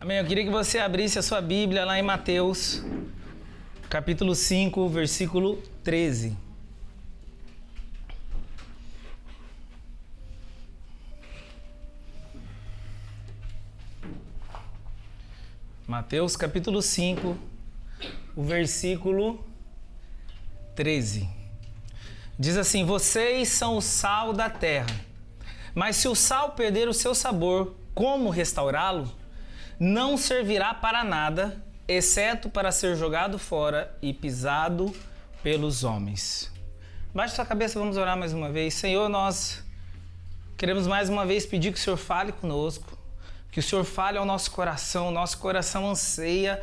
Amém. Eu queria que você abrisse a sua Bíblia lá em Mateus, capítulo 5, versículo 13. Mateus, capítulo 5, o versículo 13. Diz assim: vocês são o sal da terra, mas se o sal perder o seu sabor, como restaurá-lo? Não servirá para nada, exceto para ser jogado fora e pisado pelos homens. Baixe sua cabeça, vamos orar mais uma vez. Senhor, nós queremos mais uma vez pedir que o Senhor fale conosco, que o Senhor fale ao nosso coração anseia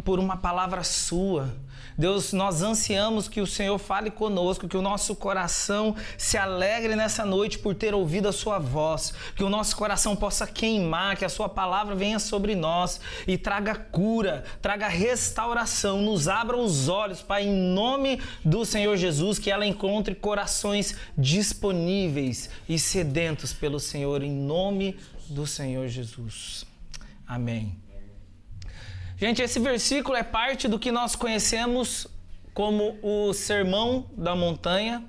por uma palavra sua. Deus, nós ansiamos que o Senhor fale conosco, que o nosso coração se alegre nessa noite por ter ouvido a sua voz, que o nosso coração possa queimar, que a sua palavra venha sobre nós e traga cura, traga restauração, nos abra os olhos, Pai, em nome do Senhor Jesus, que ela encontre corações disponíveis e sedentos pelo Senhor, em nome do Senhor Jesus. Amém. Gente, esse versículo é parte do que nós conhecemos como o Sermão da Montanha,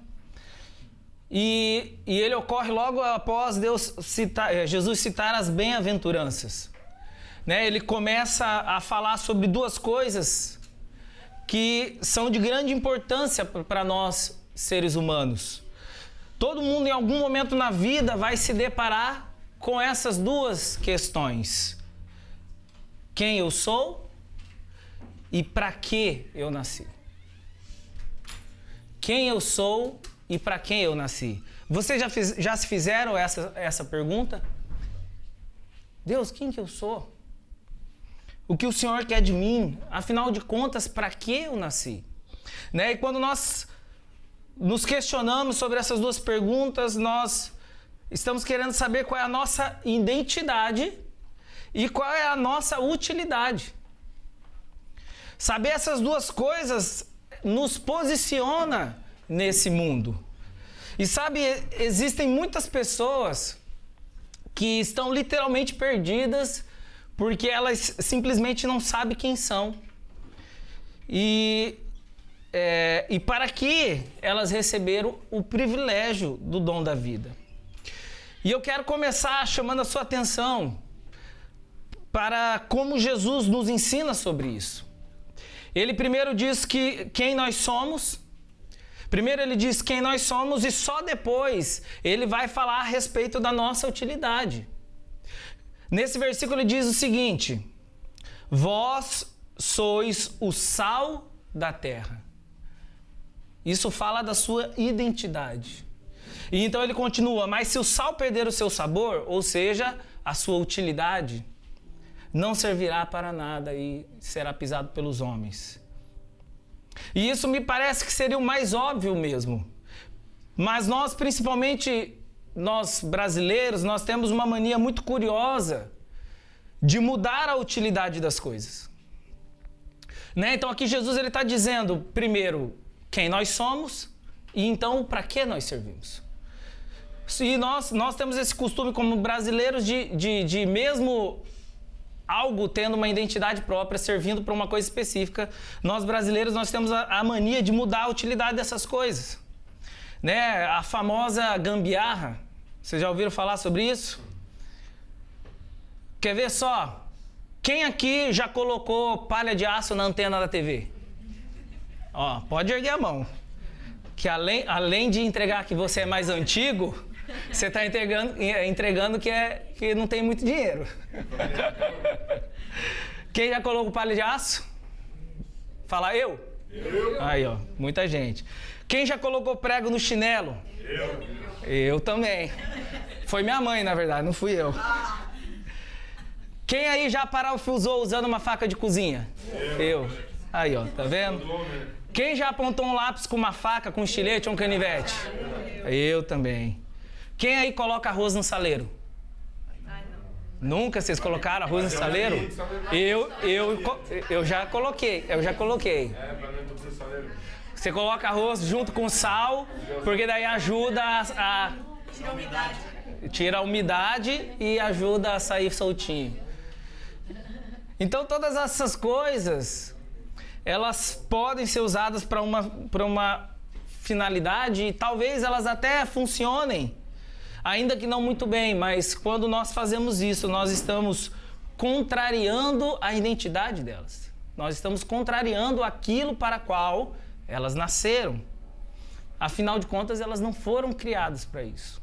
e ele ocorre logo após Jesus citar as bem-aventuranças. Né? Ele começa a falar sobre duas coisas que são de grande importância para nós, seres humanos. Todo mundo em algum momento na vida vai se deparar com essas duas questões: quem eu sou e para que eu nasci. Quem eu sou e para quem eu nasci. Vocês já se fizeram essa pergunta? Deus, quem que eu sou? O que o Senhor quer de mim? Afinal de contas, para que eu nasci? Né? E quando nós nos questionamos sobre essas duas perguntas, nós estamos querendo saber qual é a nossa identidade e qual é a nossa utilidade. Saber essas duas coisas nos posiciona nesse mundo. E sabe, existem muitas pessoas que estão literalmente perdidas porque elas simplesmente não sabem quem são. E para que elas receberam o privilégio do dom da vida. E eu quero começar chamando a sua atenção para como Jesus nos ensina sobre isso. Ele primeiro diz quem nós somos. Primeiro ele diz quem nós somos e só depois ele vai falar a respeito da nossa utilidade. Nesse versículo ele diz o seguinte: vós sois o sal da terra. Isso fala da sua identidade. E então ele continua: mas se o sal perder o seu sabor, ou seja, a sua utilidade, não servirá para nada e será pisado pelos homens. E isso me parece que seria o mais óbvio mesmo. Mas nós, principalmente nós brasileiros, nós temos uma mania muito curiosa de mudar a utilidade das coisas. Né? Então aqui Jesus está dizendo, primeiro, quem nós somos e então para que nós servimos. E nós temos esse costume como brasileiros de mesmo algo tendo uma identidade própria, servindo para uma coisa específica, nós brasileiros nós temos a mania de mudar a utilidade dessas coisas. Né? A famosa gambiarra, vocês já ouviram falar sobre isso? Quer ver só? Quem aqui já colocou palha de aço na antena da TV? Ó, pode erguer a mão. Que além de entregar que você é mais antigo, você está entregando que não tem muito dinheiro. Quem já colocou palha de aço? Fala eu. Aí, ó, muita gente. Quem já colocou prego no chinelo? Eu também. Foi minha mãe, na verdade, não fui eu. Quem aí já parafusou usando uma faca de cozinha? Eu. Aí, ó, tá vendo? Quem já apontou um lápis com uma faca, com um estilete ou um canivete? Eu também. Quem aí coloca arroz no saleiro? Nunca vocês colocaram arroz no saleiro? Eu já coloquei. Você coloca arroz junto com sal, porque daí ajuda a tira a umidade e ajuda a sair soltinho. Então todas essas coisas, elas podem ser usadas para uma finalidade e talvez elas até funcionem, ainda que não muito bem, mas quando nós fazemos isso, nós estamos contrariando a identidade delas. Nós estamos contrariando aquilo para qual elas nasceram. Afinal de contas, elas não foram criadas para isso.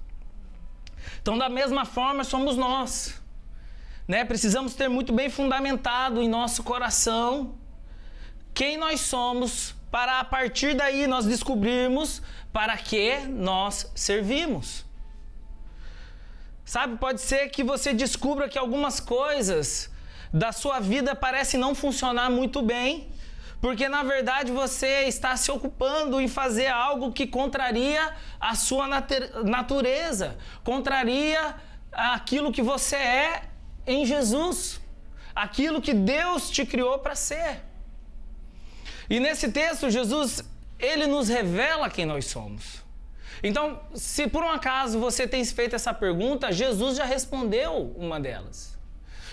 Então, da mesma forma, somos nós. Né? Precisamos ter muito bem fundamentado em nosso coração quem nós somos, para a partir daí nós descobrirmos para que nós servimos. Sabe, pode ser que você descubra que algumas coisas da sua vida parecem não funcionar muito bem, porque na verdade você está se ocupando em fazer algo que contraria a sua natureza, contraria aquilo que você é em Jesus, aquilo que Deus te criou para ser. E nesse texto, Jesus, ele nos revela quem nós somos. Então, se por um acaso você tem feito essa pergunta, Jesus já respondeu uma delas.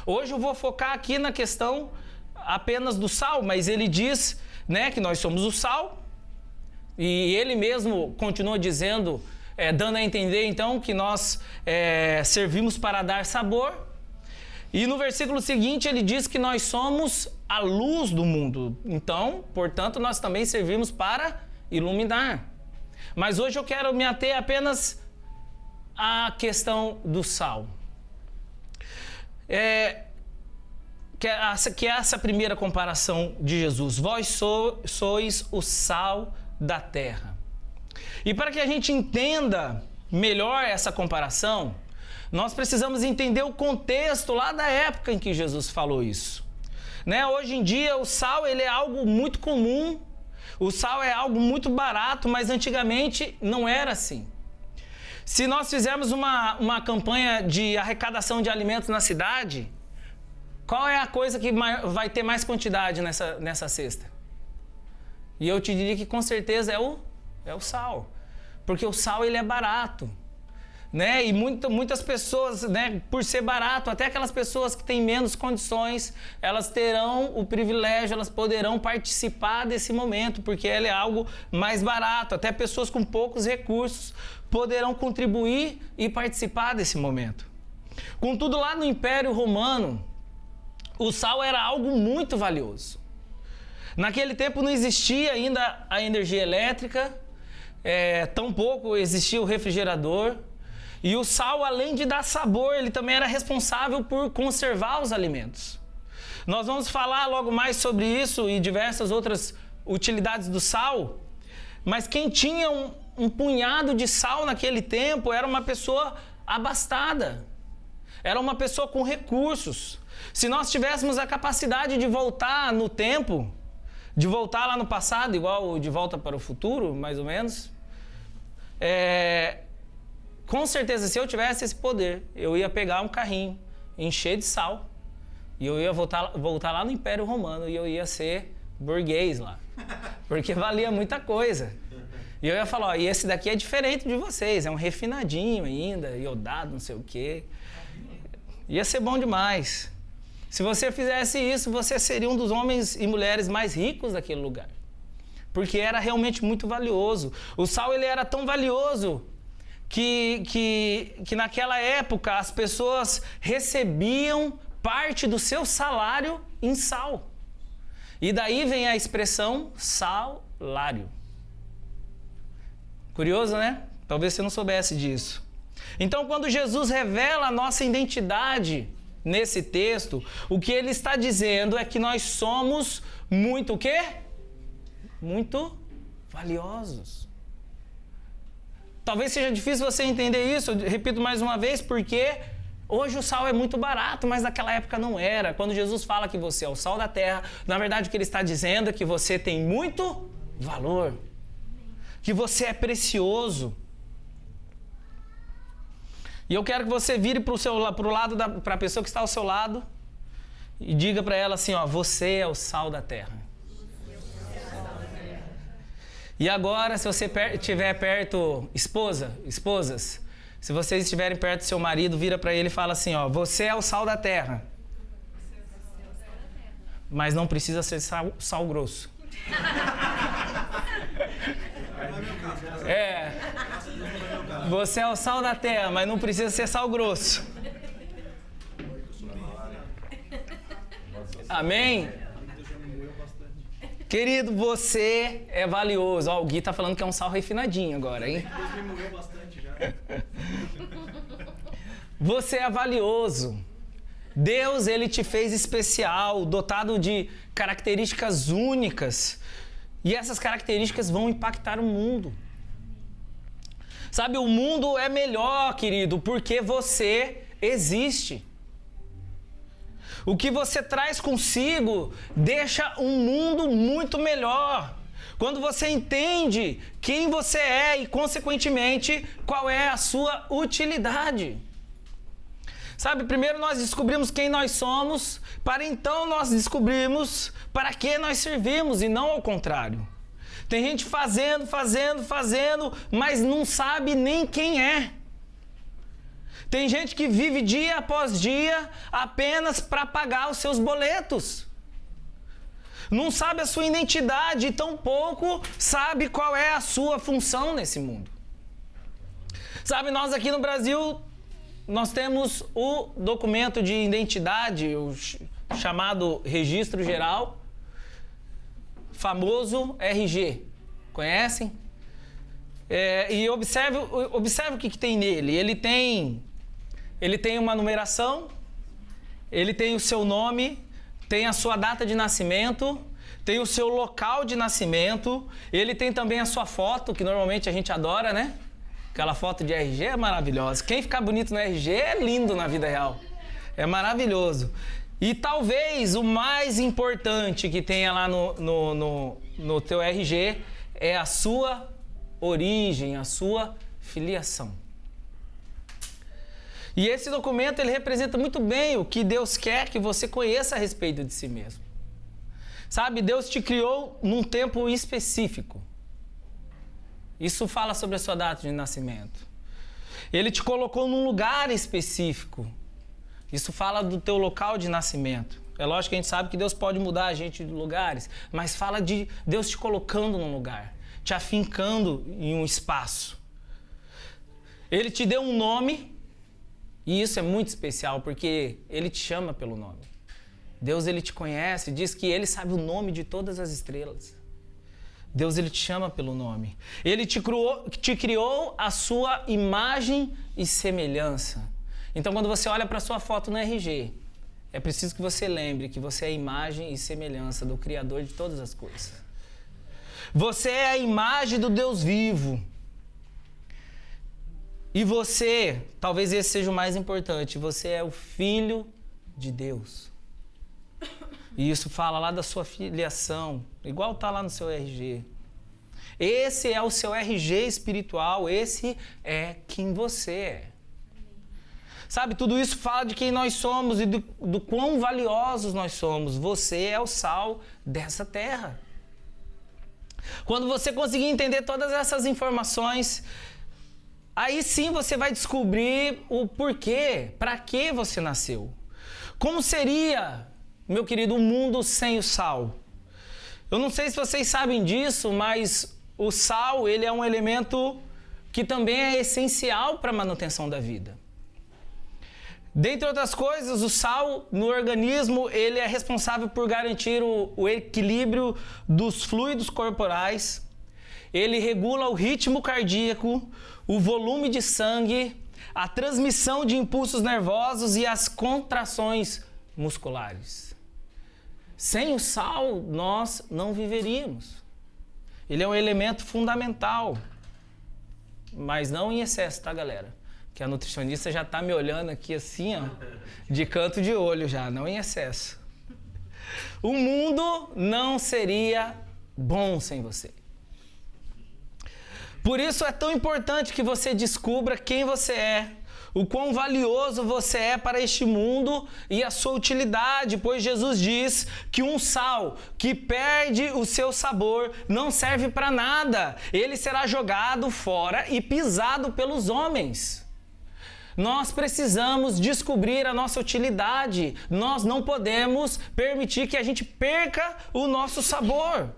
Hoje eu vou focar aqui na questão apenas do sal, mas ele diz, né, que nós somos o sal, e ele mesmo continua dizendo, dando a entender então que nós servimos para dar sabor. E no versículo seguinte ele diz que nós somos a luz do mundo. Então, portanto, nós também servimos para iluminar. Mas hoje eu quero me ater apenas à questão do sal. Que é essa primeira comparação de Jesus. Vós sois o sal da terra. E para que a gente entenda melhor essa comparação, nós precisamos entender o contexto lá da época em que Jesus falou isso. Né? Hoje em dia o sal ele é algo muito comum, o sal é algo muito barato, mas antigamente não era assim. Se nós fizermos uma campanha de arrecadação de alimentos na cidade, qual é a coisa que vai ter mais quantidade nessa cesta? E eu te diria que com certeza é o sal, porque o sal ele é barato. Né? E muitas pessoas, né, por ser barato, até aquelas pessoas que têm menos condições, elas terão o privilégio, elas poderão participar desse momento, porque ele é algo mais barato. Até pessoas com poucos recursos poderão contribuir e participar desse momento. Contudo, lá no Império Romano, o sal era algo muito valioso. Naquele tempo não existia ainda a energia elétrica, tampouco existia o refrigerador. E o sal, além de dar sabor, ele também era responsável por conservar os alimentos. Nós vamos falar logo mais sobre isso e diversas outras utilidades do sal, mas quem tinha um punhado de sal naquele tempo era uma pessoa abastada, era uma pessoa com recursos. Se nós tivéssemos a capacidade de voltar no tempo, de voltar lá no passado, igual De Volta para o Futuro, mais ou menos, com certeza, se eu tivesse esse poder, eu ia pegar um carrinho, encher de sal, e eu ia voltar lá no Império Romano e eu ia ser burguês lá, porque valia muita coisa. E eu ia falar, ó, e esse daqui é diferente de vocês, é um refinadinho ainda, iodado, não sei o quê. Ia ser bom demais. Se você fizesse isso, você seria um dos homens e mulheres mais ricos daquele lugar, porque era realmente muito valioso. O sal ele era tão valioso que naquela época as pessoas recebiam parte do seu salário em sal. E daí vem a expressão salário. Curioso, né? Talvez você não soubesse disso. Então, quando Jesus revela a nossa identidade nesse texto, o que ele está dizendo é que nós somos muito o quê? Muito valiosos. Talvez seja difícil você entender isso, eu repito mais uma vez, porque hoje o sal é muito barato, mas naquela época não era. Quando Jesus fala que você é o sal da terra, na verdade o que ele está dizendo é que você tem muito valor, que você é precioso. E eu quero que você vire para a pessoa que está ao seu lado e diga para ela assim, ó, você é o sal da terra. E agora, se você estiver perto, esposas, se vocês estiverem perto do seu marido, vira para ele e fala assim, ó, você é o sal da terra. mas não precisa ser sal grosso. Você é o sal da terra, mas não precisa ser sal grosso. Amém? Querido, você é valioso. Ó, o Gui tá falando que é um sal refinadinho agora, hein? Deus me moeu bastante já. Você é valioso. Deus, ele te fez especial, dotado de características únicas. E essas características vão impactar o mundo. Sabe, o mundo é melhor, querido, porque você existe. O que você traz consigo deixa um mundo muito melhor. Quando você entende quem você é e, consequentemente, qual é a sua utilidade. Sabe, primeiro nós descobrimos quem nós somos, para então nós descobrirmos para que nós servimos e não ao contrário. Tem gente fazendo, mas não sabe nem quem é. Tem gente que vive dia após dia apenas para pagar os seus boletos. Não sabe a sua identidade e tampouco sabe qual é a sua função nesse mundo. Sabe, nós aqui no Brasil, nós temos o documento de identidade, o chamado Registro Geral, famoso RG. Conhecem? E observe o que tem nele. Ele tem uma numeração, ele tem o seu nome, tem a sua data de nascimento, tem o seu local de nascimento, ele tem também a sua foto, que normalmente a gente adora, né? Aquela foto de RG é maravilhosa. Quem ficar bonito no RG é lindo na vida real. É maravilhoso. E talvez o mais importante que tenha lá no teu RG é a sua origem, a sua filiação. E esse documento, ele representa muito bem o que Deus quer que você conheça a respeito de si mesmo. Sabe, Deus te criou num tempo específico. Isso fala sobre a sua data de nascimento. Ele te colocou num lugar específico. Isso fala do teu local de nascimento. É lógico que a gente sabe que Deus pode mudar a gente de lugares, mas fala de Deus te colocando num lugar, te afincando em um espaço. Ele te deu um nome, e isso é muito especial, porque Ele te chama pelo nome. Deus, Ele te conhece, diz que Ele sabe o nome de todas as estrelas. Deus, Ele te chama pelo nome. Ele te criou a sua imagem e semelhança. Então, quando você olha para a sua foto no RG, é preciso que você lembre que você é a imagem e semelhança do Criador de todas as coisas. Você é a imagem do Deus vivo. E você, talvez esse seja o mais importante, você é o Filho de Deus. E isso fala lá da sua filiação, igual está lá no seu RG. Esse é o seu RG espiritual, esse é quem você é. Sabe, tudo isso fala de quem nós somos e do quão valiosos nós somos. Você é o sal dessa terra. Quando você conseguir entender todas essas informações, aí sim você vai descobrir o porquê, para que você nasceu. Como seria, meu querido, um mundo sem o sal? Eu não sei se vocês sabem disso, mas o sal, ele é um elemento que também é essencial para a manutenção da vida. Dentre outras coisas, o sal no organismo, ele é responsável por garantir o equilíbrio dos fluidos corporais. Ele regula o ritmo cardíaco, o volume de sangue, a transmissão de impulsos nervosos e as contrações musculares. Sem o sal, nós não viveríamos. Ele é um elemento fundamental, mas não em excesso, tá, galera? Que a nutricionista já está me olhando aqui assim, ó, de canto de olho já, não em excesso. O mundo não seria bom sem você. Por isso é tão importante que você descubra quem você é, o quão valioso você é para este mundo e a sua utilidade, pois Jesus diz que um sal que perde o seu sabor não serve para nada. Ele será jogado fora e pisado pelos homens. Nós precisamos descobrir a nossa utilidade. Nós não podemos permitir que a gente perca o nosso sabor.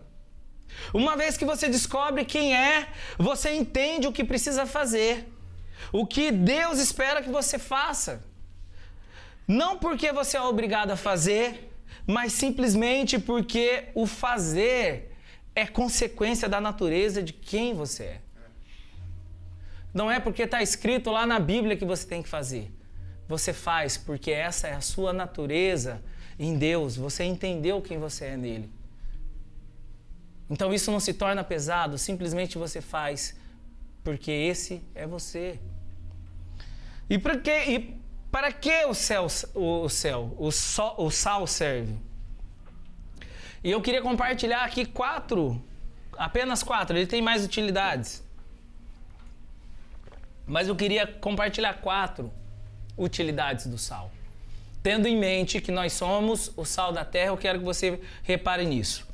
Uma vez que você descobre quem é, você entende o que precisa fazer. O que Deus espera que você faça. Não porque você é obrigado a fazer, mas simplesmente porque o fazer é consequência da natureza de quem você é. Não é porque está escrito lá na Bíblia que você tem que fazer. Você faz porque essa é a sua natureza em Deus. Você entendeu quem você é nele. Então isso não se torna pesado, simplesmente você faz porque esse é você. E para que o sal serve? E eu queria compartilhar aqui apenas quatro, ele tem mais utilidades. Mas eu queria compartilhar 4 utilidades do sal. Tendo em mente que nós somos o sal da terra, eu quero que você repare nisso.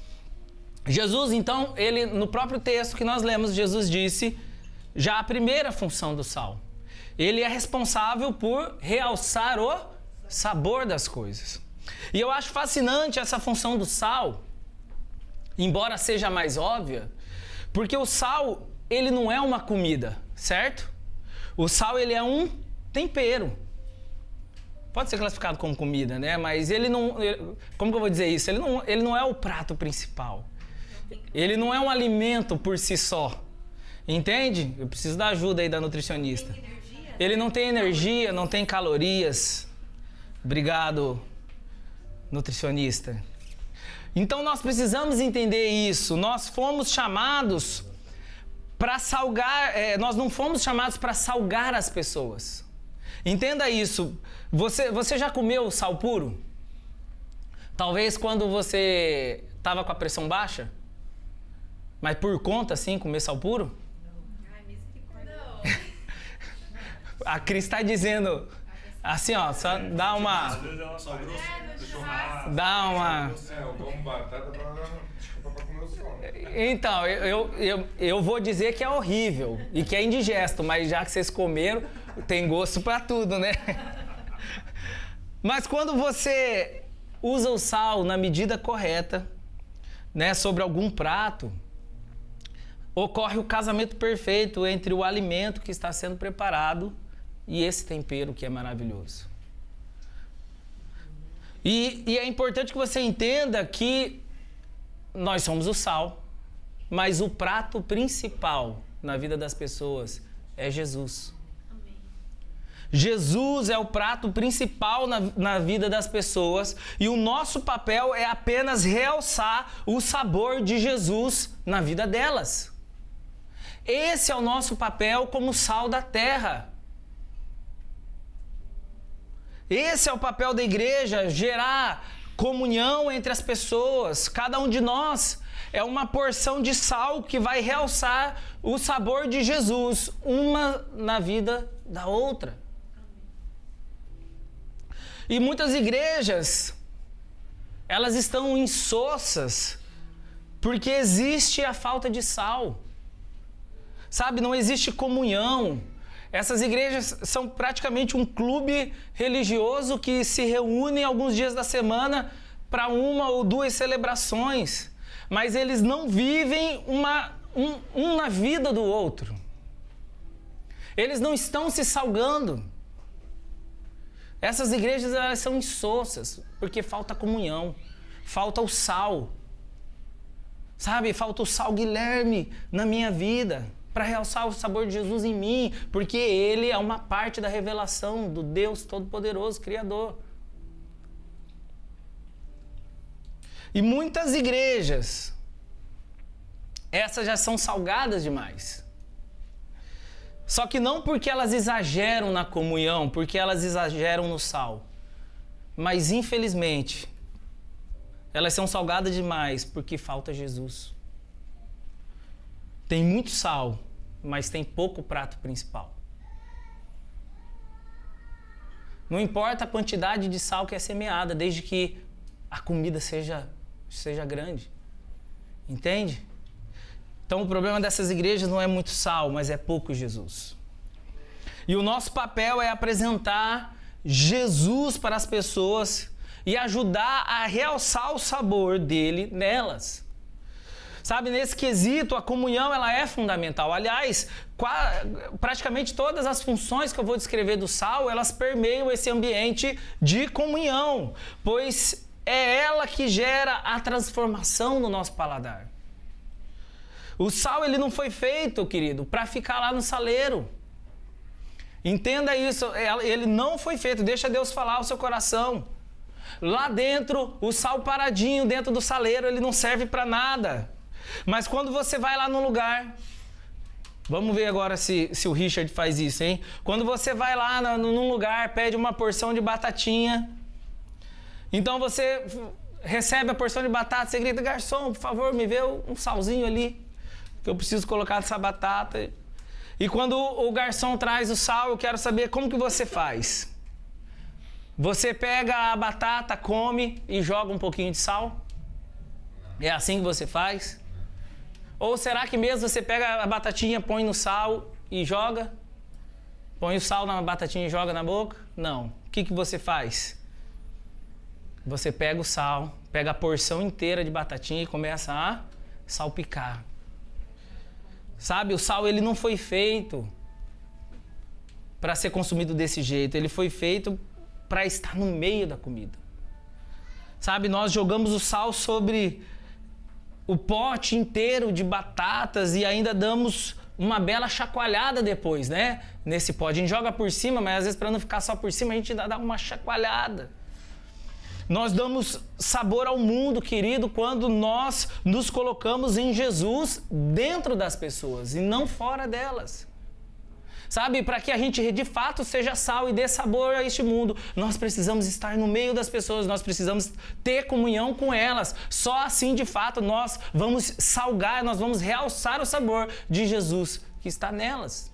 Jesus, então, ele no próprio texto que nós lemos, Jesus disse já a primeira função do sal. Ele é responsável por realçar o sabor das coisas. E eu acho fascinante essa função do sal, embora seja mais óbvia, porque o sal, ele não é uma comida, certo? O sal, ele é um tempero. Pode ser classificado como comida, né? Mas ele não... Como que eu vou dizer isso? Ele não é o prato principal. Ele não é um alimento por si só. Entende? Eu preciso da ajuda aí da nutricionista. Ele não tem energia, não tem calorias. Obrigado, nutricionista. Então nós precisamos entender isso. Nós fomos chamados para salgar, nós não fomos chamados para salgar as pessoas. Entenda isso. Você já comeu sal puro? Talvez quando você estava com a pressão baixa? Mas por conta, assim, comer sal puro? Não. Ai, misericórdia. A Cris está dizendo, assim, ó, só dá uma... Às vezes é uma sal grosso, do churrasco. Dá uma... Eu como batata pra comer o sono. Então, eu vou dizer que é horrível e que é indigesto, mas já que vocês comeram, tem gosto para tudo, né? Mas quando você usa o sal na medida correta, né, sobre algum prato, ocorre o casamento perfeito entre o alimento que está sendo preparado e esse tempero que é maravilhoso. E é importante que você entenda que nós somos o sal, mas o prato principal na vida das pessoas é Jesus. Amém. Jesus é o prato principal na vida das pessoas e o nosso papel é apenas realçar o sabor de Jesus na vida delas. Esse é o nosso papel como sal da terra. Esse é o papel da igreja, gerar comunhão entre as pessoas. Cada um de nós é uma porção de sal que vai realçar o sabor de Jesus, uma na vida da outra. E muitas igrejas, elas estão insossas porque existe a falta de sal. Sabe, não existe comunhão. Essas igrejas são praticamente um clube religioso que se reúne alguns dias da semana para 1 ou 2 celebrações. Mas eles não vivem um na vida do outro. Eles não estão se salgando. Essas igrejas, elas são insossas porque falta comunhão, falta o sal. Sabe, falta o sal Guilherme na minha vida, para realçar o sabor de Jesus em mim, porque ele é uma parte da revelação do Deus Todo-Poderoso, Criador. E muitas igrejas, essas já são salgadas demais. Só que não porque elas exageram na comunhão, porque elas exageram no sal. Mas infelizmente, elas são salgadas demais porque falta Jesus. Tem muito sal, mas tem pouco prato principal. Não importa a quantidade de sal que é semeada, desde que a comida seja grande. Entende? Então o problema dessas igrejas não é muito sal, mas é pouco Jesus. E o nosso papel é apresentar Jesus para as pessoas e ajudar a realçar o sabor dele nelas. Sabe, nesse quesito, a comunhão ela é fundamental. Aliás, praticamente todas as funções que eu vou descrever do sal, elas permeiam esse ambiente de comunhão, pois é ela que gera a transformação no nosso paladar. O sal, ele não foi feito, querido, para ficar lá no saleiro. Entenda isso, ele não foi feito, deixa Deus falar ao seu coração. Lá dentro, o sal paradinho dentro do saleiro, ele não serve para nada. Mas quando você vai lá no lugar, vamos ver agora se o Richard faz isso, hein? Quando você vai lá num lugar, pede uma porção de batatinha, então você recebe a porção de batata, você grita, garçom, por favor, me vê um salzinho ali, que eu preciso colocar nessa batata. E quando o garçom traz o sal, eu quero saber como que você faz. Você pega a batata, come e joga um pouquinho de sal? É assim que você faz? Ou será que mesmo você pega a batatinha, põe no sal e joga? Põe o sal na batatinha e joga na boca? Não. O que você faz? Você pega o sal, pega a porção inteira de batatinha e começa a salpicar. Sabe, o sal ele não foi feito para ser consumido desse jeito. Ele foi feito para estar no meio da comida. Sabe, nós jogamos o sal sobre o pote inteiro de batatas e ainda damos uma bela chacoalhada depois, né? Nesse pote. A gente joga por cima, mas às vezes para não ficar só por cima, a gente dá uma chacoalhada. Nós damos sabor ao mundo, querido, quando nós nos colocamos em Jesus dentro das pessoas e não fora delas. Sabe, para que a gente de fato seja sal e dê sabor a este mundo, nós precisamos estar no meio das pessoas, nós precisamos ter comunhão com elas. Só assim, de fato, nós vamos salgar, nós vamos realçar o sabor de Jesus que está nelas.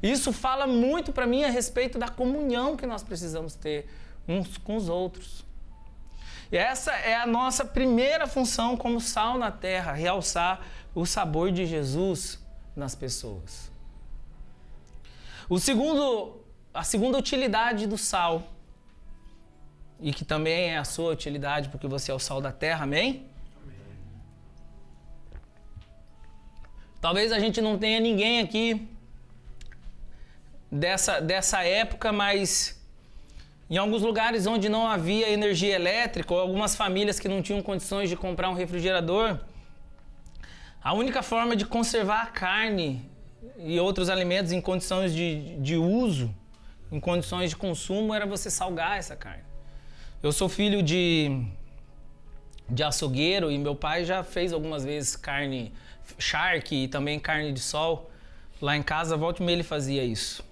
Isso fala muito para mim a respeito da comunhão que nós precisamos ter uns com os outros. E essa é a nossa primeira função como sal na terra, realçar o sabor de Jesus nas pessoas. A segunda utilidade do sal, e que também é a sua utilidade, porque você é o sal da terra, amém? Amém. Talvez a gente não tenha ninguém aqui dessa época, mas em alguns lugares onde não havia energia elétrica, ou algumas famílias que não tinham condições de comprar um refrigerador, a única forma de conservar a carne e outros alimentos em condições de uso, em condições de consumo, era você salgar essa carne. Eu sou filho de açougueiro e meu pai já fez algumas vezes carne charque e também carne de sol. Lá em casa, volta e meia ele fazia isso.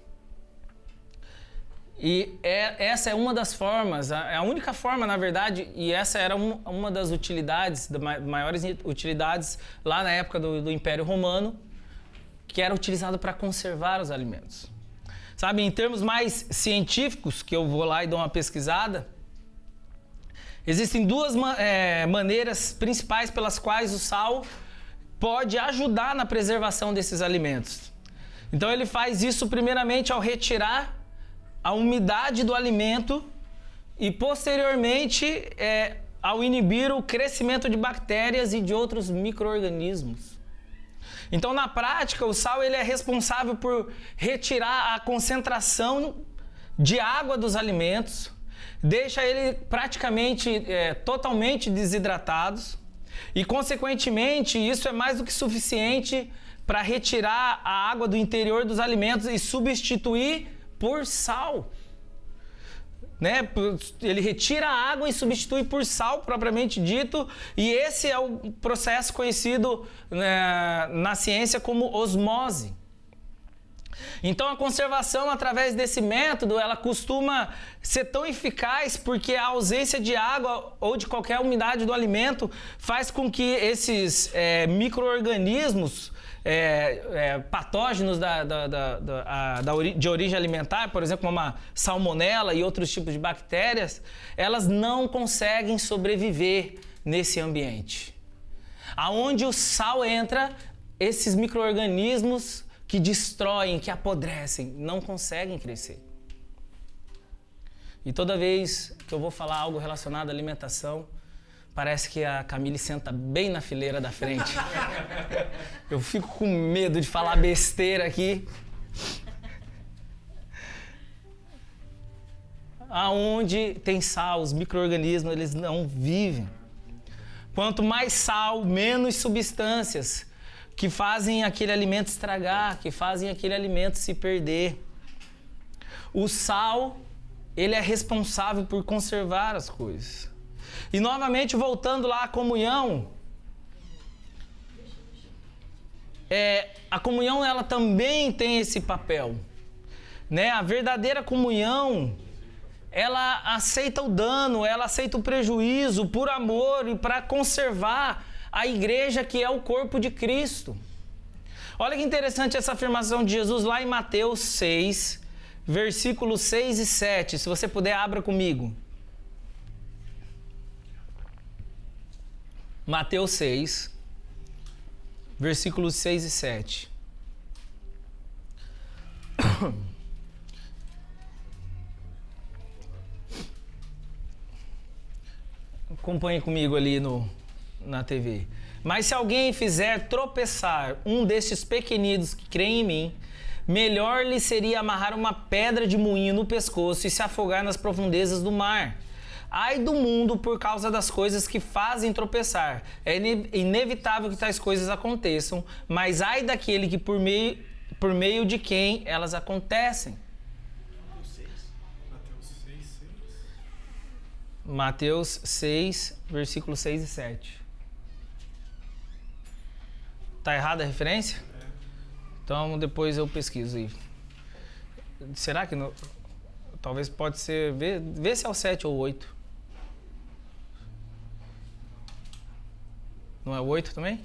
E essa é uma das formas, a única forma, na verdade, e essa era uma das utilidades, das maiores utilidades lá na época do Império Romano, que era utilizado para conservar os alimentos. Sabe, em termos mais científicos, que eu vou lá e dou uma pesquisada, existem duas maneiras principais pelas quais o sal pode ajudar na preservação desses alimentos. Então ele faz isso primeiramente ao retirar a umidade do alimento e posteriormente ao inibir o crescimento de bactérias e de outros micro-organismos. Então, na prática, o sal ele é responsável por retirar a concentração de água dos alimentos, deixa ele praticamente totalmente desidratados e, consequentemente, isso é mais do que suficiente para retirar a água do interior dos alimentos e substituir por sal. Né? Ele retira a água e substitui por sal, propriamente dito, e esse é o processo conhecido na ciência como osmose. Então a conservação através desse método, ela costuma ser tão eficaz porque a ausência de água ou de qualquer umidade do alimento faz com que esses micro-organismos patógenos de origem alimentar, por exemplo, como a salmonela e outros tipos de bactérias, elas não conseguem sobreviver nesse ambiente. Aonde o sal entra, esses micro-organismos que destroem, que apodrecem, não conseguem crescer. E toda vez que eu vou falar algo relacionado à alimentação, parece que a Camille senta bem na fileira da frente. Eu fico com medo de falar besteira aqui. Aonde tem sal, os micro-organismos, eles não vivem. Quanto mais sal, menos substâncias que fazem aquele alimento estragar, que fazem aquele alimento se perder. O sal, ele é responsável por conservar as coisas. E novamente, voltando lá à comunhão, a comunhão ela também tem esse papel, né? A verdadeira comunhão, ela aceita o dano, ela aceita o prejuízo por amor e para conservar a igreja que é o corpo de Cristo. Olha que interessante essa afirmação de Jesus lá em Mateus 6, versículos 6 e 7. Se você puder, abra comigo. Mateus 6, versículos 6 e 7. Acompanhe comigo ali na TV. Mas se alguém fizer tropeçar um destes pequeninos que creem em mim, melhor lhe seria amarrar uma pedra de moinho no pescoço e se afogar nas profundezas do mar. Ai do mundo por causa das coisas que fazem tropeçar. É inevitável que tais coisas aconteçam, mas ai daquele que por meio de quem elas acontecem. Mateus 6, versículos 6 e 7. Tá errada a referência? Então depois eu pesquiso aí. Será que talvez pode ser... Vê se é o 7 ou o 8. Não é o 8 também?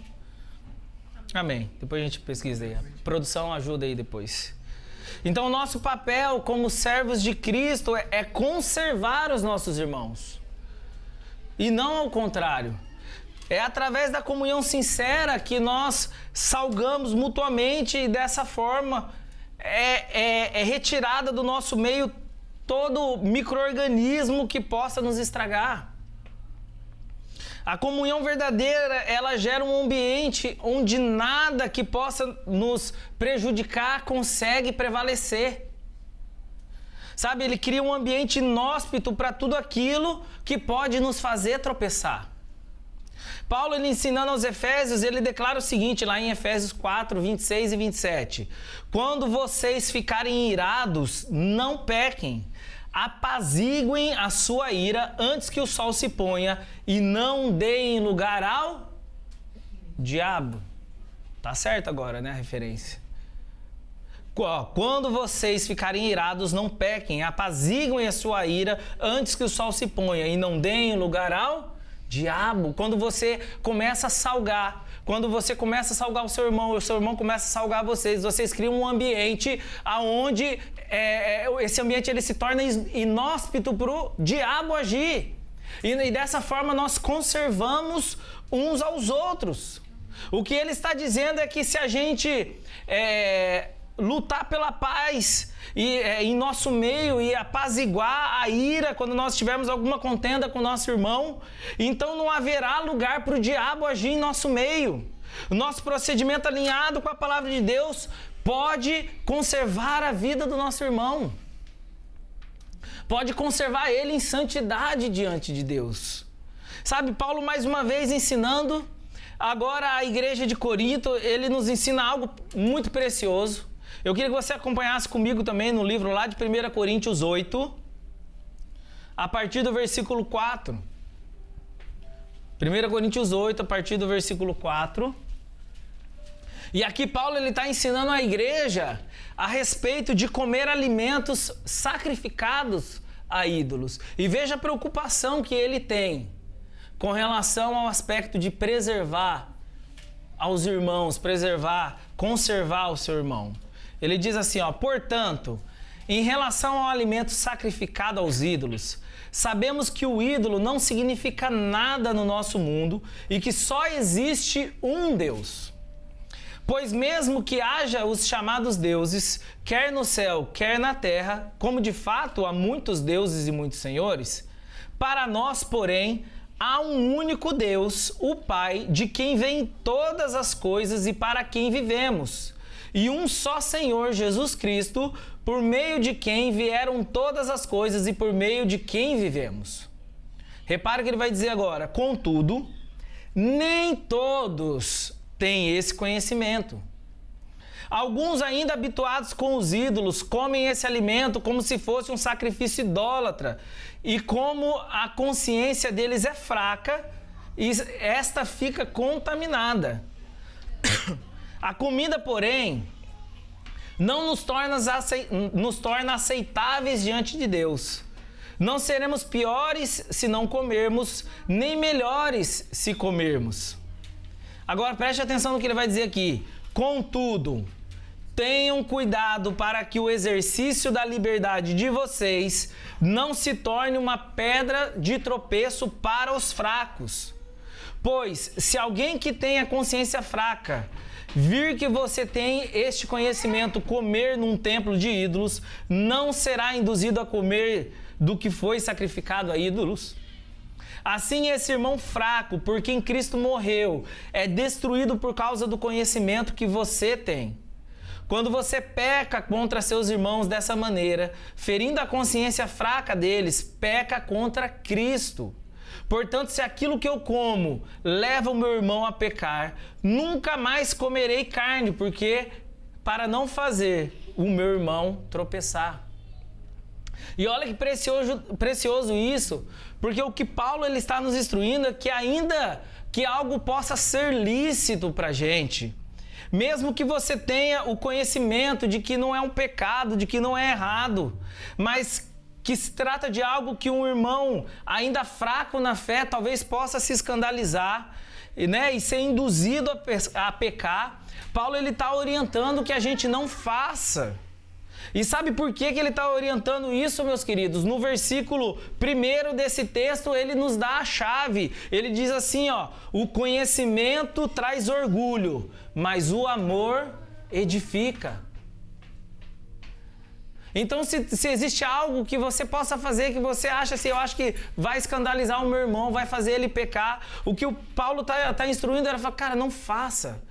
Amém. Depois a gente pesquisa aí. A produção ajuda aí depois. Então o nosso papel como servos de Cristo é conservar os nossos irmãos. E não ao contrário. É através da comunhão sincera que nós salgamos mutuamente e dessa forma é retirada do nosso meio todo micro-organismo que possa nos estragar. A comunhão verdadeira, ela gera um ambiente onde nada que possa nos prejudicar consegue prevalecer. Sabe, ele cria um ambiente inóspito para tudo aquilo que pode nos fazer tropeçar. Paulo, ele ensinando aos Efésios, ele declara o seguinte, lá em Efésios 4, 26 e 27. Quando vocês ficarem irados, não pequem. Apaziguem a sua ira antes que o sol se ponha e não deem lugar ao diabo. Tá certo agora, né, a referência? Quando vocês ficarem irados, não pequem. Apaziguem a sua ira antes que o sol se ponha e não deem lugar ao diabo. Quando você começa a salgar, quando você começa a salgar o seu irmão começa a salgar vocês criam um ambiente onde esse ambiente ele se torna inóspito para o diabo agir. E dessa forma nós conservamos uns aos outros. O que ele está dizendo é que se a gente lutar pela paz em nosso meio e apaziguar a ira quando nós tivermos alguma contenda com o nosso irmão, então não haverá lugar para o diabo agir em nosso meio. O nosso procedimento alinhado com a palavra de Deus pode conservar a vida do nosso irmão. Pode conservar ele em santidade diante de Deus. Sabe, Paulo mais uma vez ensinando, agora a igreja de Corinto, ele nos ensina algo muito precioso. Eu queria que você acompanhasse comigo também no livro lá de 1 Coríntios 8, a partir do versículo 4. 1 Coríntios 8, a partir do versículo 4. E aqui Paulo está ensinando a igreja a respeito de comer alimentos sacrificados a ídolos. E veja a preocupação que ele tem com relação ao aspecto de preservar aos irmãos, conservar o seu irmão. Ele diz assim, portanto, em relação ao alimento sacrificado aos ídolos, sabemos que o ídolo não significa nada no nosso mundo e que só existe um Deus. Pois mesmo que haja os chamados deuses, quer no céu, quer na terra, como de fato há muitos deuses e muitos senhores, para nós, porém, há um único Deus, o Pai, de quem vêm todas as coisas e para quem vivemos, e um só Senhor, Jesus Cristo, por meio de quem vieram todas as coisas e por meio de quem vivemos. Repara que ele vai dizer agora: contudo, nem todos têm esse conhecimento. Alguns, ainda habituados com os ídolos, comem esse alimento como se fosse um sacrifício idólatra, e como a consciência deles é fraca, esta fica contaminada. A comida, porém, não nos torna aceitáveis diante de Deus. Não seremos piores se não comermos, nem melhores se comermos. Agora preste atenção no que ele vai dizer aqui. Contudo, tenham cuidado para que o exercício da liberdade de vocês não se torne uma pedra de tropeço para os fracos. Pois, se alguém que tem a consciência fraca vir que você tem este conhecimento comer num templo de ídolos, não será induzido a comer do que foi sacrificado a ídolos? Assim, esse irmão fraco, por quem Cristo morreu, é destruído por causa do conhecimento que você tem. Quando você peca contra seus irmãos dessa maneira, ferindo a consciência fraca deles, peca contra Cristo. Portanto, se aquilo que eu como leva o meu irmão a pecar, nunca mais comerei carne, porque para não fazer o meu irmão tropeçar. E olha que precioso isso, porque o que Paulo ele está nos instruindo é que ainda que algo possa ser lícito para a gente, mesmo que você tenha o conhecimento de que não é um pecado, de que não é errado, mas que se trata de algo que um irmão ainda fraco na fé talvez possa se escandalizar, né, e ser induzido a pecar, Paulo ele está orientando que a gente não faça. E sabe por que ele está orientando isso, meus queridos? No versículo 1 desse texto, ele nos dá a chave. Ele diz assim, ó: o conhecimento traz orgulho, mas o amor edifica. Então, se existe algo que você possa fazer, que você acha assim, eu acho que vai escandalizar o meu irmão, vai fazer ele pecar, o que o Paulo está instruindo era falar, cara, não faça.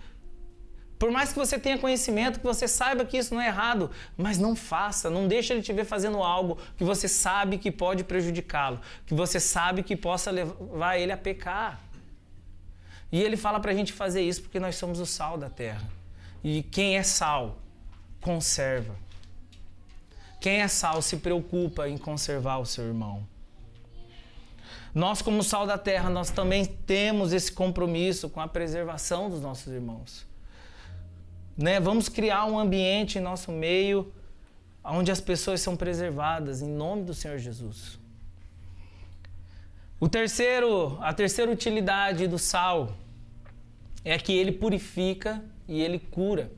Por mais que você tenha conhecimento, que você saiba que isso não é errado, mas não faça, não deixe ele te ver fazendo algo que você sabe que pode prejudicá-lo, que você sabe que possa levar ele a pecar. E ele fala para a gente fazer isso porque nós somos o sal da terra. E quem é sal, conserva. Quem é sal se preocupa em conservar o seu irmão. Nós, como sal da terra, nós também temos esse compromisso com a preservação dos nossos irmãos. Né? Vamos criar um ambiente em nosso meio onde as pessoas são preservadas, em nome do Senhor Jesus. A terceira utilidade do sal é que ele purifica e ele cura.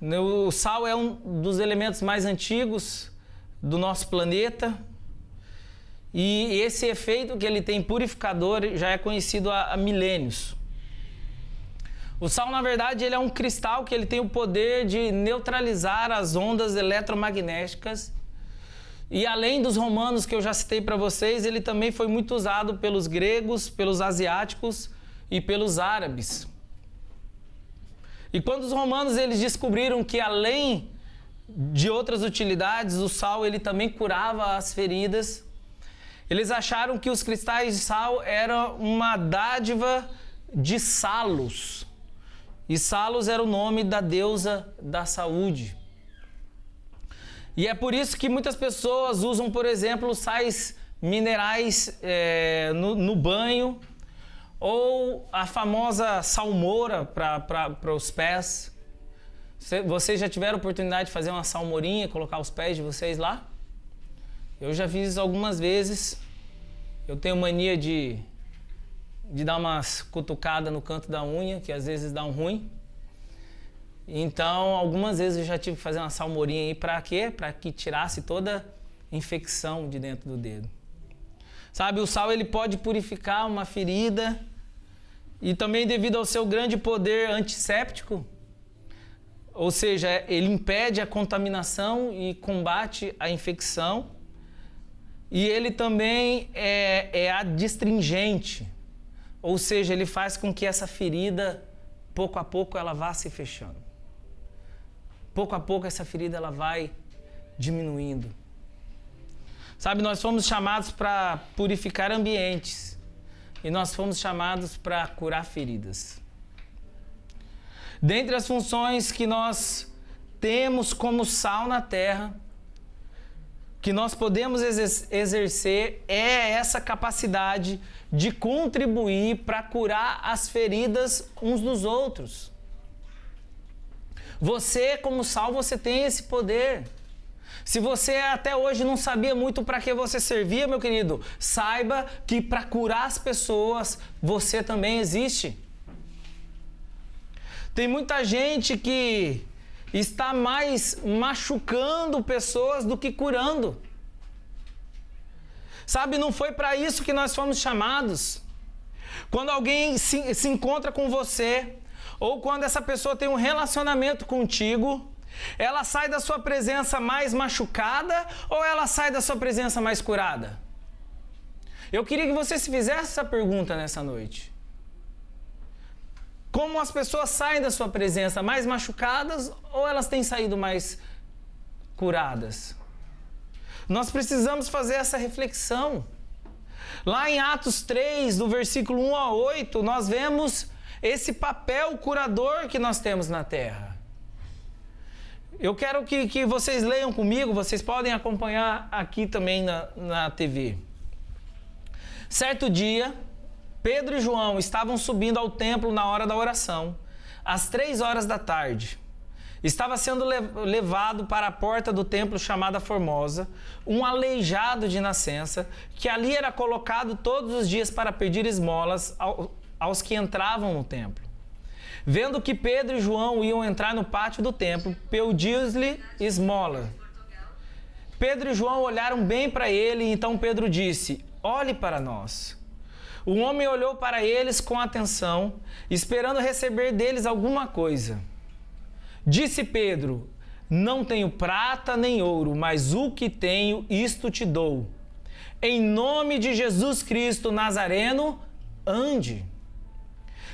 O sal é um dos elementos mais antigos do nosso planeta e esse efeito que ele tem purificador já é conhecido há milênios. O sal, na verdade, ele é um cristal que ele tem o poder de neutralizar as ondas eletromagnéticas. E além dos romanos que eu já citei para vocês, ele também foi muito usado pelos gregos, pelos asiáticos e pelos árabes. E quando os romanos eles descobriram que além de outras utilidades, o sal ele também curava as feridas, eles acharam que os cristais de sal eram uma dádiva de Salos. E Salos era o nome da deusa da saúde. E é por isso que muitas pessoas usam, por exemplo, sais minerais no banho, ou a famosa salmoura para os pés. Vocês já tiveram a oportunidade de fazer uma salmourinha e colocar os pés de vocês lá? Eu já fiz algumas vezes. Eu tenho mania de dar umas cutucadas no canto da unha, que às vezes dá um ruim. Então, algumas vezes eu já tive que fazer uma salmourinha aí para quê? Para que tirasse toda infecção de dentro do dedo. Sabe, o sal ele pode purificar uma ferida e também devido ao seu grande poder antisséptico, ou seja, ele impede a contaminação e combate a infecção. E ele também é adstringente, ou seja, ele faz com que essa ferida, pouco a pouco, ela vá se fechando. Pouco a pouco essa ferida ela vai diminuindo. Sabe, nós fomos chamados para purificar ambientes e nós fomos chamados para curar feridas. Dentre as funções que nós temos como sal na terra, que nós podemos exercer é essa capacidade de contribuir para curar as feridas uns dos outros. Você, como sal, você tem esse poder. Se você até hoje não sabia muito para que você servia, meu querido, saiba que para curar as pessoas, você também existe. Tem muita gente que está mais machucando pessoas do que curando. Sabe, não foi para isso que nós fomos chamados. Quando alguém se encontra com você, ou quando essa pessoa tem um relacionamento contigo, ela sai da sua presença mais machucada ou ela sai da sua presença mais curada? Eu queria que você se fizesse essa pergunta nessa noite. Como as pessoas saem da sua presença mais machucadas ou elas têm saído mais curadas? Nós precisamos fazer essa reflexão. Lá em Atos 3, do versículo 1 a 8, nós vemos esse papel curador que nós temos na terra. Eu quero que vocês leiam comigo, vocês podem acompanhar aqui também na TV. Certo dia, Pedro e João estavam subindo ao templo na hora da oração, às 3 da tarde. Estava sendo levado para a porta do templo chamada Formosa, um aleijado de nascença, que ali era colocado todos os dias para pedir esmolas aos que entravam no templo. Vendo que Pedro e João iam entrar no pátio do templo, pediu-lhe esmola. Pedro e João olharam bem para ele, e então Pedro disse: "Olhe para nós." O homem olhou para eles com atenção, esperando receber deles alguma coisa. Disse Pedro: "Não tenho prata nem ouro, mas o que tenho, isto te dou. Em nome de Jesus Cristo Nazareno, ande."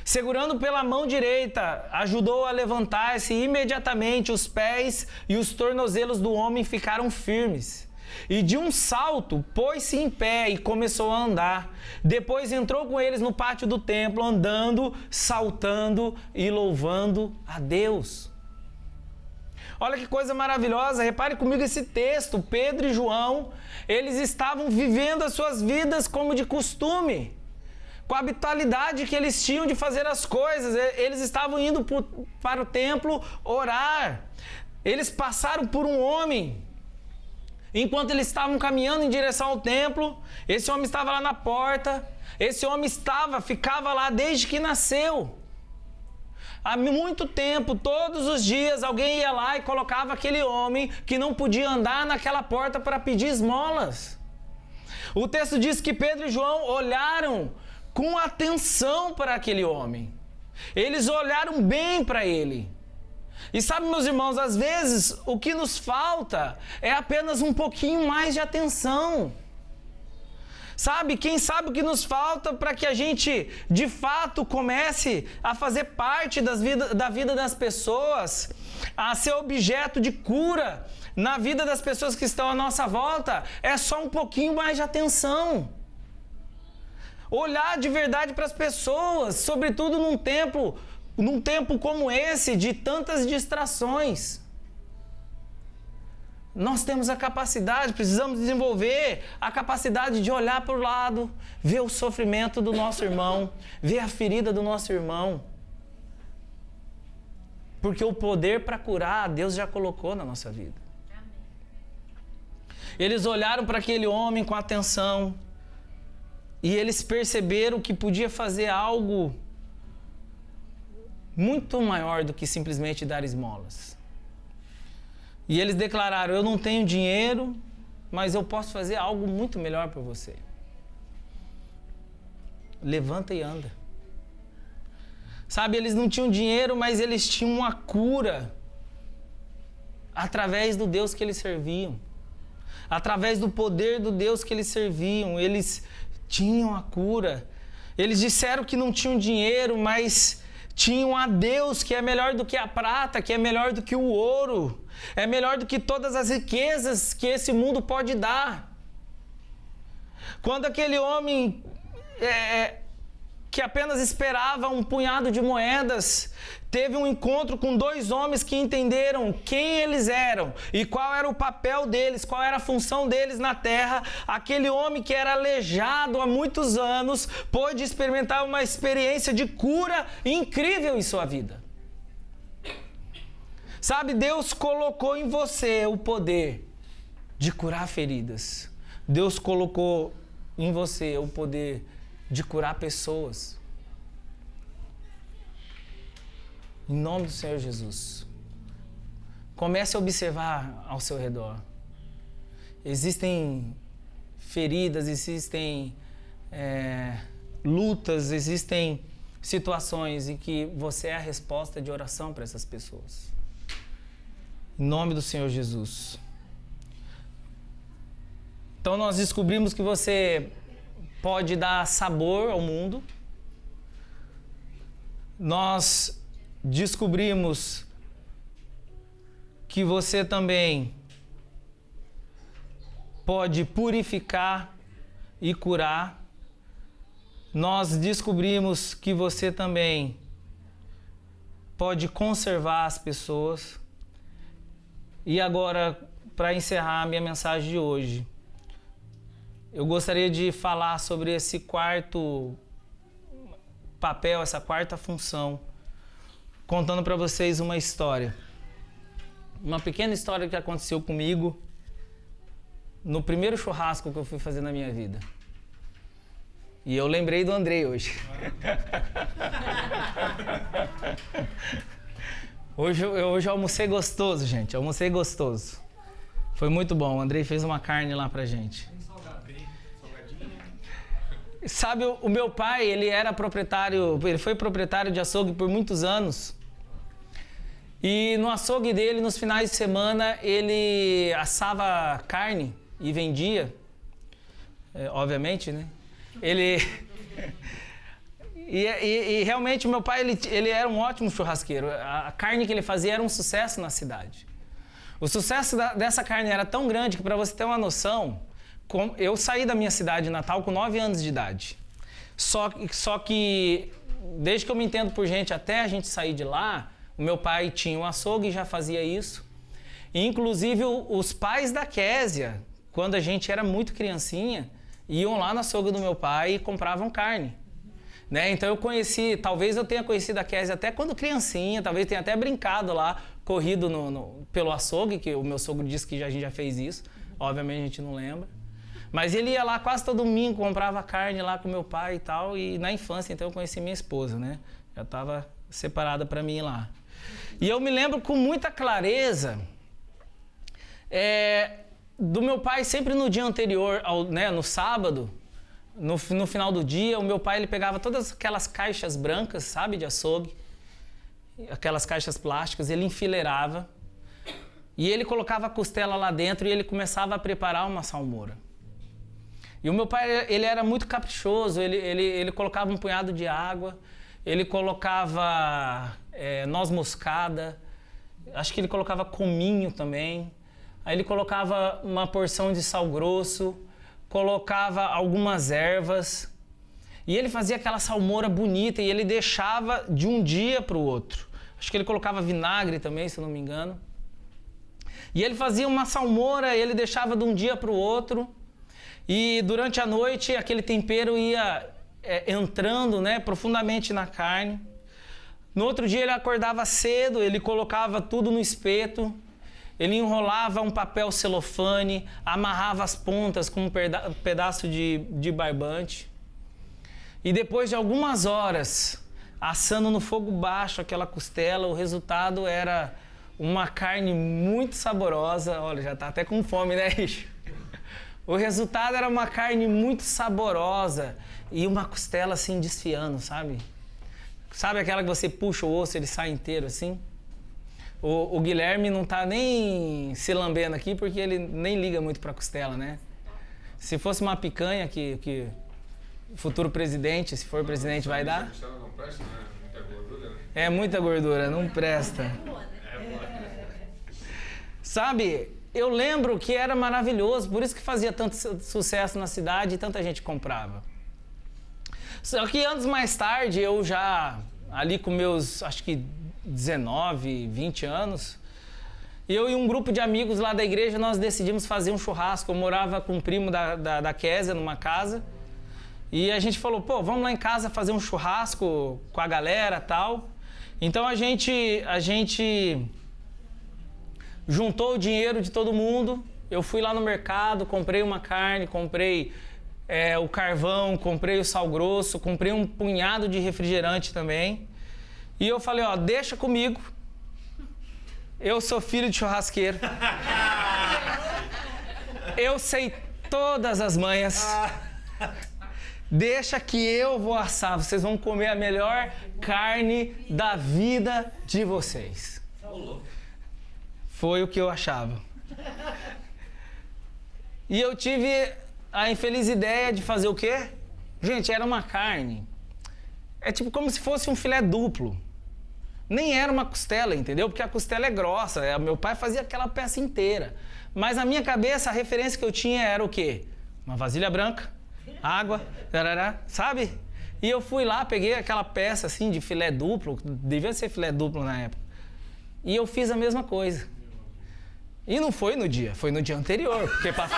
Segurando pela mão direita, ajudou a levantar-se e imediatamente os pés e os tornozelos do homem ficaram firmes. E de um salto, pôs-se em pé e começou a andar. Depois entrou com eles no pátio do templo, andando, saltando e louvando a Deus. Olha que coisa maravilhosa, repare comigo esse texto. Pedro e João, eles estavam vivendo as suas vidas como de costume, com a habitualidade que eles tinham de fazer as coisas. Eles estavam indo para o templo orar. Eles passaram por um homem. Enquanto eles estavam caminhando em direção ao templo, esse homem estava lá na porta. Esse homem ficava lá desde que nasceu. Há muito tempo, todos os dias, alguém ia lá e colocava aquele homem que não podia andar naquela porta para pedir esmolas. O texto diz que Pedro e João olharam com atenção para aquele homem. Eles olharam bem para ele. E sabe, meus irmãos, às vezes o que nos falta é apenas um pouquinho mais de atenção. Sabe, quem sabe o que nos falta para que a gente, de fato, comece a fazer parte da vida das pessoas, a ser objeto de cura na vida das pessoas que estão à nossa volta, é só um pouquinho mais de atenção. Olhar de verdade para as pessoas, sobretudo num tempo como esse, de tantas distrações. Nós temos a capacidade, precisamos desenvolver a capacidade de olhar para o lado, ver o sofrimento do nosso irmão, ver a ferida do nosso irmão. Porque o poder para curar, Deus já colocou na nossa vida. Eles olharam para aquele homem com atenção e eles perceberam que podia fazer algo muito maior do que simplesmente dar esmolas. E eles declararam: "Eu não tenho dinheiro, mas eu posso fazer algo muito melhor por você. Levanta e anda." Sabe, eles não tinham dinheiro, mas eles tinham uma cura através do Deus que eles serviam. Através do poder do Deus que eles serviam, eles tinham a cura. Eles disseram que não tinham dinheiro, mas tinham a Deus que é melhor do que a prata, que é melhor do que o ouro, é melhor do que todas as riquezas que esse mundo pode dar. Quando aquele homem que apenas esperava um punhado de moedas, teve um encontro com dois homens que entenderam quem eles eram e qual era o papel deles, qual era a função deles na terra. Aquele homem que era aleijado há muitos anos pôde experimentar uma experiência de cura incrível em sua vida. Sabe, Deus colocou em você o poder de curar feridas. Deus colocou em você o poder de curar pessoas. Em nome do Senhor Jesus. Comece a observar ao seu redor. Existem feridas, existem lutas, existem situações em que você é a resposta de oração para essas pessoas. Em nome do Senhor Jesus. Então nós descobrimos que você pode dar sabor ao mundo. Nós descobrimos que você também pode purificar e curar. Nós descobrimos que você também pode conservar as pessoas. E agora, para encerrar a minha mensagem de hoje, eu gostaria de falar sobre esse quarto papel, essa quarta função, contando para vocês uma história. Uma pequena história que aconteceu comigo no primeiro churrasco que eu fui fazer na minha vida. E eu lembrei do Andrei hoje. Hoje eu almocei gostoso, gente. Almocei gostoso. Foi muito bom. O Andrei fez uma carne lá pra gente. Sabe, o meu pai, ele foi proprietário de açougue por muitos anos. E no açougue dele, nos finais de semana, ele assava carne e vendia. Obviamente, né? E realmente o meu pai, ele era um ótimo churrasqueiro. A carne que ele fazia era um sucesso na cidade. O sucesso dessa carne era tão grande que, para você ter uma noção, eu saí da minha cidade natal com 9 anos de idade. Só que, desde que eu me entendo por gente, até a gente sair de lá, o meu pai tinha um açougue e já fazia isso. E, inclusive, os pais da Késia, quando a gente era muito criancinha, iam lá no açougue do meu pai e compravam carne. Né? Então talvez eu tenha conhecido a Késia até quando criancinha, talvez tenha até brincado lá, corrido pelo açougue, que o meu sogro disse que a gente já fez isso. Obviamente a gente não lembra. Mas ele ia lá quase todo domingo, comprava carne lá com meu pai e tal. E na infância, então, eu conheci minha esposa, né? Já estava separada para mim lá. E eu me lembro com muita clareza do meu pai sempre no dia anterior, no sábado, no final do dia, o meu pai ele pegava todas aquelas caixas brancas, sabe, de açougue, aquelas caixas plásticas, ele enfileirava e ele colocava a costela lá dentro e ele começava a preparar uma salmoura. E o meu pai, ele era muito caprichoso, ele colocava um punhado de água, ele colocava noz moscada, acho que ele colocava cominho também, aí ele colocava uma porção de sal grosso, colocava algumas ervas, e ele fazia aquela salmoura bonita e ele deixava de um dia para o outro. Acho que ele colocava vinagre também, se eu não me engano. E ele fazia uma salmoura, ele deixava de um dia para o outro, e durante a noite aquele tempero ia entrando, né, profundamente na carne. No outro dia ele acordava cedo, ele colocava tudo no espeto, ele enrolava um papel celofane, amarrava as pontas com um pedaço de barbante. E depois de algumas horas, assando no fogo baixo aquela costela, o resultado era uma carne muito saborosa. Olha, já tá até com fome, né, Ixo? O resultado era uma carne muito saborosa e uma costela assim desfiando, sabe? Sabe aquela que você puxa o osso e ele sai inteiro assim? O Guilherme não tá nem se lambendo aqui porque ele nem liga muito pra costela, né? Se fosse uma picanha que o futuro presidente, se for presidente, vai dar. Não presta, né? Muita gordura, né? É muita gordura, não presta. Sabe, eu lembro que era maravilhoso, por isso que fazia tanto sucesso na cidade e tanta gente comprava. Só que anos mais tarde, eu já, ali com meus, acho que 19, 20 anos, eu e um grupo de amigos lá da igreja, nós decidimos fazer um churrasco. Eu morava com um primo da Késia numa casa, e a gente falou, pô, vamos lá em casa fazer um churrasco com a galera e tal. Então a gente juntou o dinheiro de todo mundo, eu fui lá no mercado, comprei uma carne, comprei o carvão, comprei o sal grosso, comprei um punhado de refrigerante também. E eu falei, ó, deixa comigo, eu sou filho de churrasqueiro, eu sei todas as manhas, deixa que eu vou assar, vocês vão comer a melhor carne da vida de vocês. Foi o que eu achava. E eu tive a infeliz ideia de fazer o quê? Gente, era uma carne. É tipo como se fosse um filé duplo. Nem era uma costela, entendeu? Porque a costela é grossa. Meu pai fazia aquela peça inteira. Mas na minha cabeça, a referência que eu tinha era o quê? Uma vasilha branca, água, tarará, sabe? E eu fui lá, peguei aquela peça assim de filé duplo. Devia ser filé duplo na época. E eu fiz a mesma coisa. E não foi no dia, foi no dia anterior. Porque para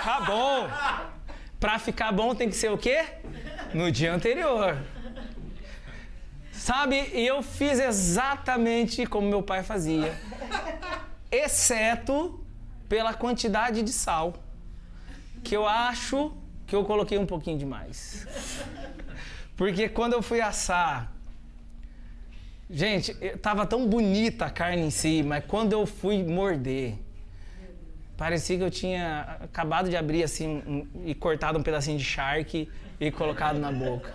ficar bom tem que ser o quê? No dia anterior. Sabe, e eu fiz exatamente como meu pai fazia. Exceto pela quantidade de sal. Que eu acho que eu coloquei um pouquinho demais. Porque quando eu fui assar... Gente, tava tão bonita a carne em si, mas quando eu fui morder... Parecia que eu tinha acabado de abrir assim e cortado um pedacinho de charque e colocado na boca.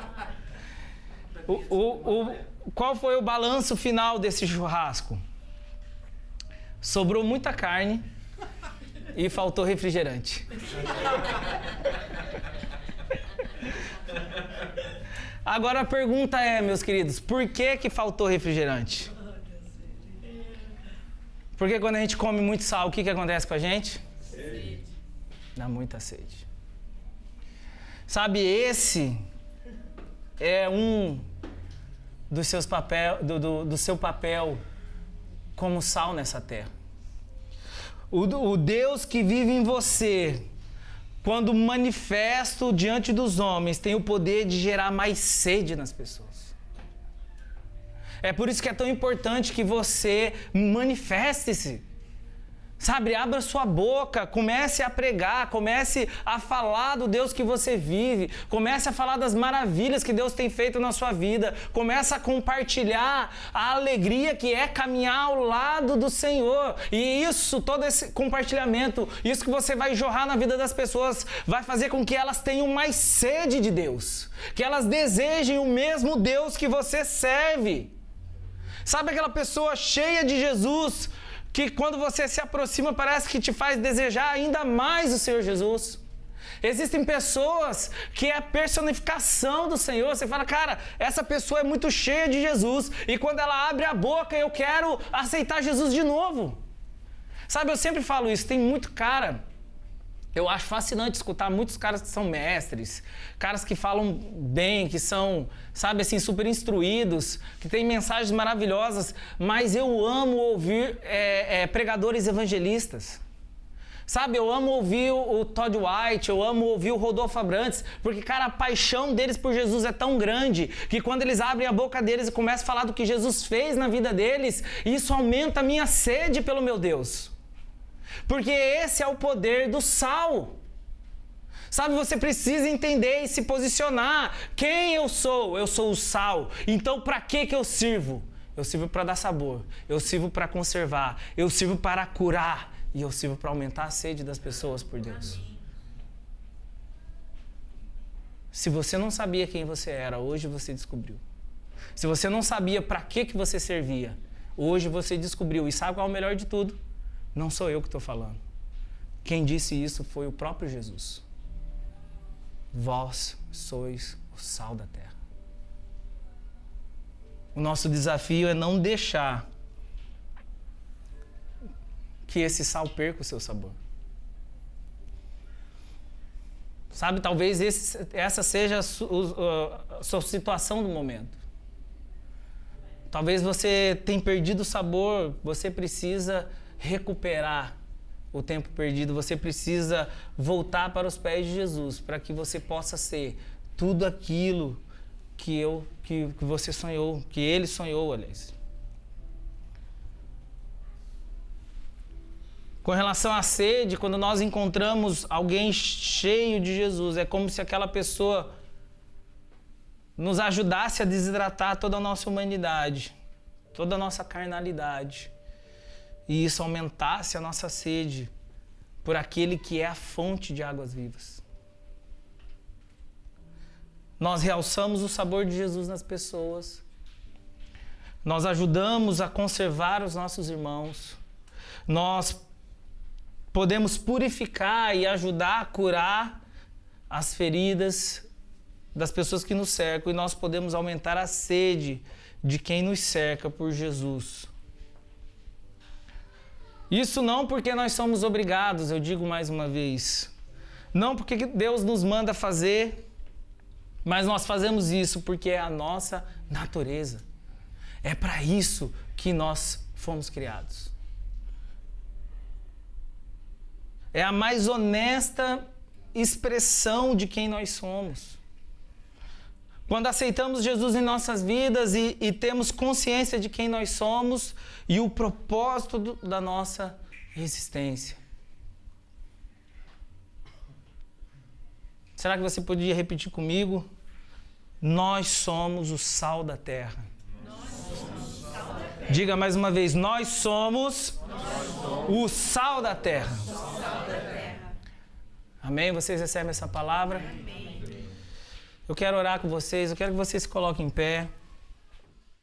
Qual foi o balanço final desse churrasco? Sobrou muita carne e faltou refrigerante. Agora a pergunta é, meus queridos, por que faltou refrigerante? Porque quando a gente come muito sal, o que acontece com a gente? Sede. Dá muita sede. Sabe, esse é um dos seus do seu papel como sal nessa terra. O Deus que vive em você, quando manifesto diante dos homens, tem o poder de gerar mais sede nas pessoas. É por isso que é tão importante que você manifeste-se. Sabe, abra sua boca, comece a pregar, comece a falar do Deus que você vive, comece a falar das maravilhas que Deus tem feito na sua vida, comece a compartilhar a alegria que é caminhar ao lado do Senhor. E isso, todo esse compartilhamento, isso que você vai jorrar na vida das pessoas, vai fazer com que elas tenham mais sede de Deus, que elas desejem o mesmo Deus que você serve. Sabe aquela pessoa cheia de Jesus, que quando você se aproxima parece que te faz desejar ainda mais o Senhor Jesus? Existem pessoas que é a personificação do Senhor. Você fala, cara, essa pessoa é muito cheia de Jesus, e quando ela abre a boca, eu quero aceitar Jesus de novo. Sabe, eu sempre falo isso, tem muito cara... Eu acho fascinante escutar muitos caras que são mestres, caras que falam bem, que são, sabe assim, super instruídos, que têm mensagens maravilhosas, mas eu amo ouvir pregadores evangelistas. Sabe, eu amo ouvir o Todd White, eu amo ouvir o Rodolfo Abrantes, porque, cara, a paixão deles por Jesus é tão grande que quando eles abrem a boca deles e começam a falar do que Jesus fez na vida deles, isso aumenta a minha sede pelo meu Deus. Porque esse é o poder do sal. Sabe, você precisa entender e se posicionar. Quem eu sou? Eu sou o sal. Então, para que eu sirvo? Eu sirvo para dar sabor. Eu sirvo para conservar. Eu sirvo para curar. E eu sirvo para aumentar a sede das pessoas por Deus. Se você não sabia quem você era, hoje você descobriu. Se você não sabia para que você servia, hoje você descobriu. E sabe qual é o melhor de tudo? Não sou eu que estou falando. Quem disse isso foi o próprio Jesus. Vós sois o sal da terra. O nosso desafio é não deixar que esse sal perca o seu sabor. Sabe, talvez essa seja a sua situação do momento. Talvez você tenha perdido o sabor, você precisa recuperar o tempo perdido, você precisa voltar para os pés de Jesus, para que você possa ser tudo aquilo que você sonhou, que Ele sonhou, aliás. Com relação à sede, quando nós encontramos alguém cheio de Jesus, é como se aquela pessoa nos ajudasse a desidratar toda a nossa humanidade, toda a nossa carnalidade. E isso aumentasse a nossa sede por aquele que é a fonte de águas vivas. Nós realçamos o sabor de Jesus nas pessoas. Nós ajudamos a conservar os nossos irmãos. Nós podemos purificar e ajudar a curar as feridas das pessoas que nos cercam. E nós podemos aumentar a sede de quem nos cerca por Jesus. Isso não porque nós somos obrigados, eu digo mais uma vez. Não porque Deus nos manda fazer, mas nós fazemos isso porque é a nossa natureza. É para isso que nós fomos criados. É a mais honesta expressão de quem nós somos. Quando aceitamos Jesus em nossas vidas e temos consciência de quem nós somos e o propósito da nossa existência. Será que você podia repetir comigo? Nós somos o sal da terra. Diga mais uma vez, nós somos o sal da terra. Amém? Vocês recebem essa palavra? Amém. Eu quero orar com vocês, eu quero que vocês se coloquem em pé.